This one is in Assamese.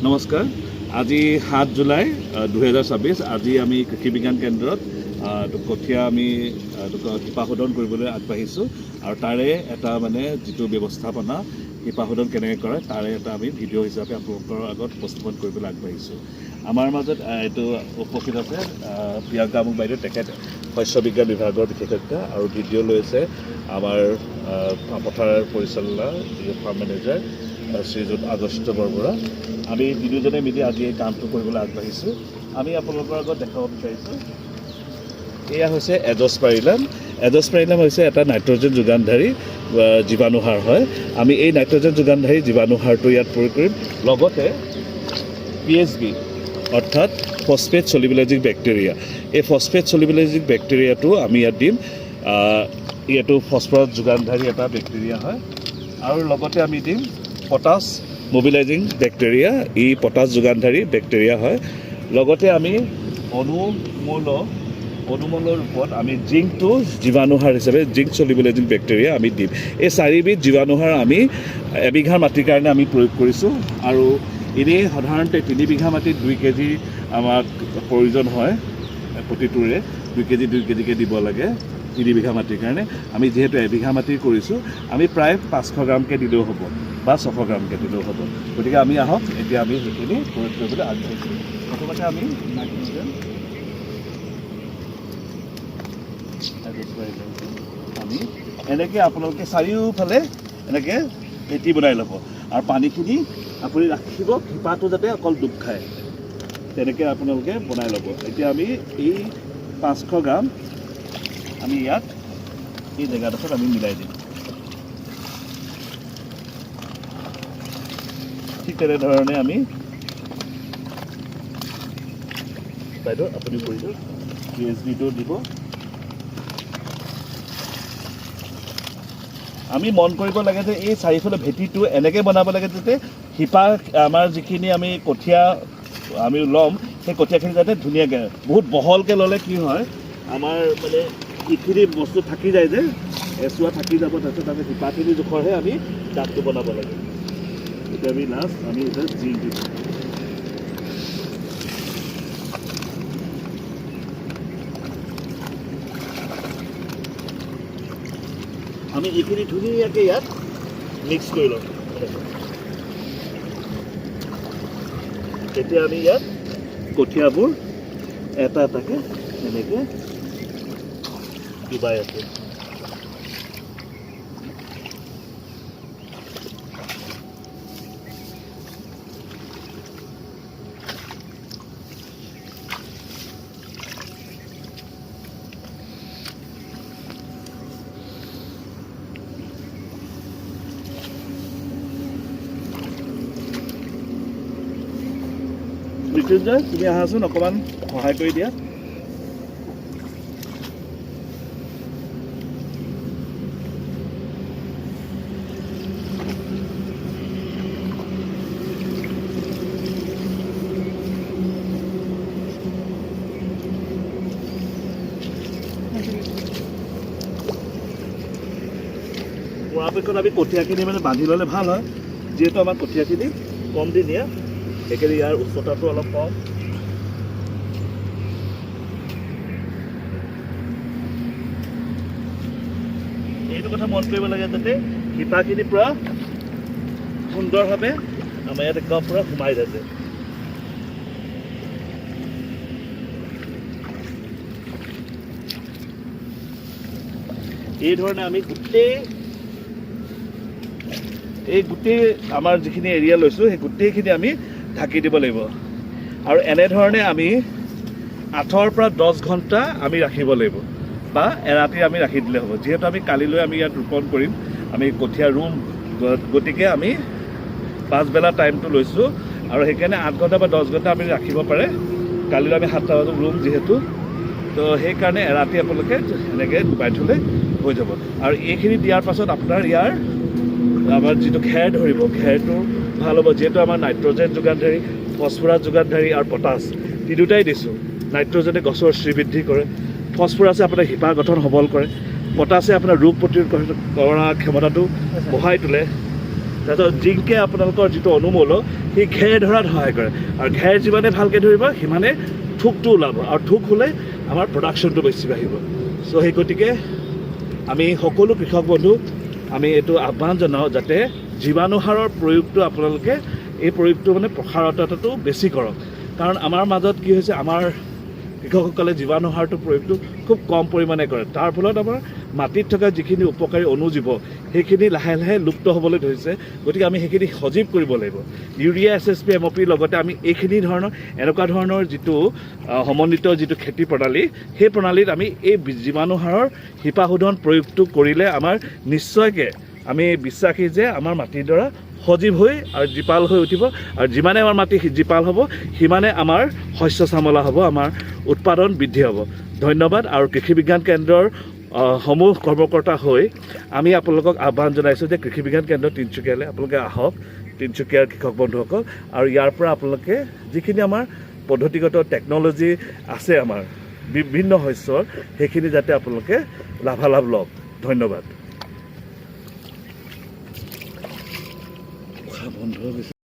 নমস্কাৰ। আজি 7 জুলাই 2024। আজি আমি কৃষি বিজ্ঞান কেন্দ্ৰত কঠীয়া আমি শিপা শোধন কৰিবলৈ আগবাঢ়িছোঁ আৰু তাৰে এটা যিটো ব্যৱস্থাপনা শিপা শোধন কেনেকৈ কৰে তাৰে এটা আমি ভিডিঅ' হিচাপে আপোনালোকৰ আগত উপস্থাপন কৰিবলৈ আগবাঢ়িছোঁ। আমাৰ মাজত এইটো উপস্থিত আছে প্ৰিয়ংকা মুখ বাইদেউ, তেখেত শস্য বিজ্ঞান বিভাগৰ বিশেষজ্ঞ, আৰু ভিডিঅ' লৈছে আমাৰ পথাৰ পৰিচালনা ফাৰ্ম মেনেজাৰ শ্ৰীযুত আগষ্ট বৰবৰা। আমি তিনিওজনে মিলি আজি এই কামটো কৰিবলৈ আগবাঢ়িছোঁ। আমি আপোনালোকৰ আগত দেখাব বিচাৰিছোঁ, এয়া হৈছে এজস্পাৰিলাম। এজস্পাৰিলাম হৈছে এটা নাইট্ৰজেন যোগানধাৰী জীৱাণু সাৰ হয়। আমি এই নাইট্ৰজেন যোগানধাৰী জীৱাণু সাৰটো ইয়াত প্ৰয়োগ কৰিম। লগতে PSB অৰ্থাৎ ফছফেট চলিবিলাইজিং বেক্টেৰিয়া, এই ফছফেট চলিবিলাইজিং বেক্টেৰিয়াটো আমি ইয়াত দিম। এইটো ফছফৰাছ যোগানধাৰী এটা বেক্টেৰিয়া হয়। আৰু লগতে আমি দিম পটাছ মোবিলাইজিং বেক্টেৰিয়া, ই পটাছ যোগানধাৰী বেক্টেৰিয়া হয়। লগতে আমি অনুমূলৰ ৰূপত আমি জিংকটো জীৱাণু সাৰ হিচাপে জিংক চলিবিলাইজিং বেক্টেৰিয়া আমি দিম। এই 4বিধ জীৱাণু সাৰ আমি এবিঘা মাটিৰ কাৰণে আমি প্ৰয়োগ কৰিছোঁ। আৰু এনেই সাধাৰণতে 3 বিঘা মাটিত 2 কেজি আমাক প্ৰয়োজন হয়, প্ৰতিটোৰে 2 কেজিকৈ দিব লাগে 3 বিঘা মাটিৰ কাৰণে। আমি যিহেতু এবিঘা মাটিৰ কৰিছোঁ, আমি প্ৰায় 500 গ্ৰামকৈ দিলেও হ'ব বা 600 গ্ৰামকৈ দিলেও হ'ব। গতিকে আমি আহক, এতিয়া আমি সেইখিনি প্ৰয়োগ কৰিবলৈ আগবাঢ়িছোঁ। প্ৰথমতে আমি নাইট্ৰজেন আমি এনেকৈ আপোনালোকে চাৰিওফালে এনেকৈ ভেটি বনাই ল'ব, আৰু পানীখিনি আপুনি ৰাখিব শিপাটো যাতে অকল ডুব খায়, তেনেকৈ আপোনালোকে বনাই ল'ব। এতিয়া আমি এই 500 গ্ৰাম আমি ইয়াত এই জেগাডোখৰত আমি মিলাই দিম। ঠিক তেনেধৰণে আমি বাইদেউ আপুনি কৰি দিয়ক, PSBটো দিব। আমি মন কৰিব লাগে যে এই চাৰিওফালে ভেটিটো এনেকৈ বনাব লাগে যাতে শিপা আমাৰ যিখিনি আমি কঠীয়া আমি ল'ম, সেই কঠীয়াখিনি যাতে ধুনীয়াকৈ বহুত বহলকৈ ল'লে কি হয়, আমাৰ এইখিনি বস্তু থাকি যায় যে এচুৱা থাকি যাব, তাৰপিছত আমি শিপাখিনি জোখৰহে আমি দাঁতটো বনাব লাগে। এতিয়া আমি আমি এতিয়া জিংক দিম। আমি এইখিনি ধুনীয়াকৈ ইয়াত মিক্স কৰি ল'ম। এতিয়া আমি ইয়াত কঠীয়াবোৰ এটা এটাকৈ এনেকৈ ডুবাই আছোঁ। মৃত্যুঞ্জয়, তুমি আহাচোন, অকণমান সহায় কৰি দিয়া। পৰাপক্ষত আমি কঠীয়াখিনি বান্ধি ল'লে ভাল হয়, যিহেতু আমাৰ কঠীয়াখিনি কম দিনীয়া, সেইকাৰণে ইয়াৰ উচ্চতাটো অলপ কম। এইটো কথা মন কৰিব লাগে যাতে শিপাখিনি পূৰা সুন্দৰভাৱে আমাৰ ইয়াত একদম পূৰা সোমাই যাতে। এই ধৰণে আমি গোটেই আমাৰ যিখিনি এৰিয়া লৈছোঁ সেই গোটেইখিনি আমি ঢাকি দিব লাগিব। আৰু এনেধৰণে আমি 8ৰ পৰা 10 ঘণ্টা আমি ৰাখিব লাগিব, বা এৰাতি আমি ৰাখি দিলে হ'ব। যিহেতু আমি কালিলৈ আমি ইয়াত ৰোপণ কৰিম, আমি কঠীয়া ৰুম, গতিকে আমি 5 বেলা টাইমটো লৈছোঁ, আৰু সেইকাৰণে 8 ঘণ্টা বা 10 ঘণ্টা আমি ৰাখিব পাৰে। কালিলৈ আমি 7টা বজাত ৰুম যিহেতু, তো সেইকাৰণে এৰাতি আপোনালোকে এনেকৈ ডুবাই থ'লে হৈ যাব। আৰু এইখিনি দিয়াৰ পাছত আপোনাৰ আমাৰ যিটো খেৰ ধৰিব, খেৰটো ভাল হ'ব, যিহেতু আমাৰ নাইট্ৰজেন যোগানধাৰী, ফছফৰাছ যোগানধাৰী আৰু পটাছ তিনিওটাই দিছোঁ। নাইট্ৰজেনে গছৰ শ্ৰীবৃদ্ধি কৰে, ফছফৰাছে আপোনাৰ শিপা গঠন সবল কৰে, পটাছে আপোনাৰ ৰোগ প্ৰতিৰোধ কৰা ক্ষমতাটো বঢ়াই তোলে, তাৰপিছত জিংকে আপোনালোকৰ যিটো অনুমূল সেই ঘেৰ ধৰাত সহায় কৰে আৰু ঘেৰ যিমানে ভালকৈ ধৰিব সিমানে থোকটো ওলাব আৰু থোক হ'লে আমাৰ প্ৰডাকশ্যনটো বেছি বাঢ়িব চ' সেই গতিকে আমি সকলো কৃষক বন্ধু আমি এইটো আহ্বান জনাওঁ যাতে জীৱাণু সাৰৰ প্ৰয়োগটো আপোনালোকে এই প্ৰয়োগটো মানে প্ৰসাৰতাটো বেছি কৰক কাৰণ আমাৰ মাজত কি হৈছে আমাৰ কৃষকসকলে জীৱাণু সাৰটো প্ৰয়োগটো খুব কম পৰিমাণে কৰে তাৰ ফলত আমাৰ মাটিত থকা যিখিনি উপকাৰী অনুজীৱ সেইখিনি লাহে লাহে লুপ্ত হ'বলৈ ধৰিছে গতিকে আমি সেইখিনি সজীৱ কৰিব লাগিব ইউৰিয়া SSP MOP লগতে আমি এইখিনি ধৰণৰ এনেকুৱা ধৰণৰ যিটো সমন্বিত যিটো খেতি প্ৰণালী সেই প্ৰণালীত আমি এই জীৱাণু সাৰৰ শিপাশোধন প্ৰয়োগটো কৰিলে আমাৰ নিশ্চয়কৈ আমি বিশ্বাসী যে আমাৰ মাটিডৰা সজীৱ হৈ আৰু জীপাল হৈ উঠিব আৰু যিমানে আমাৰ মাটি জীপাল হ'ব সিমানে আমাৰ শস্য চামলা হ'ব আমাৰ উৎপাদন বৃদ্ধি হ'ব ধন্যবাদ আৰু কৃষি বিজ্ঞান কেন্দ্ৰৰ সমূহ কৰ্মকৰ্তা হৈ আমি আপোনালোকক আহ্বান জনাইছোঁ যে কৃষি বিজ্ঞান কেন্দ্ৰ তিনিচুকীয়ালৈ আপোনালোকে আহক তিনিচুকীয়াৰ কৃষক বন্ধুসকল আৰু ইয়াৰ পৰা আপোনালোকে যিখিনি আমাৰ পদ্ধতিগত টেকন'লজি আছে আমাৰ বিভিন্ন শস্যৰ সেইখিনি যাতে আপোনালোকে লাভালাভ লওক ধন্যবাদ বন্ধ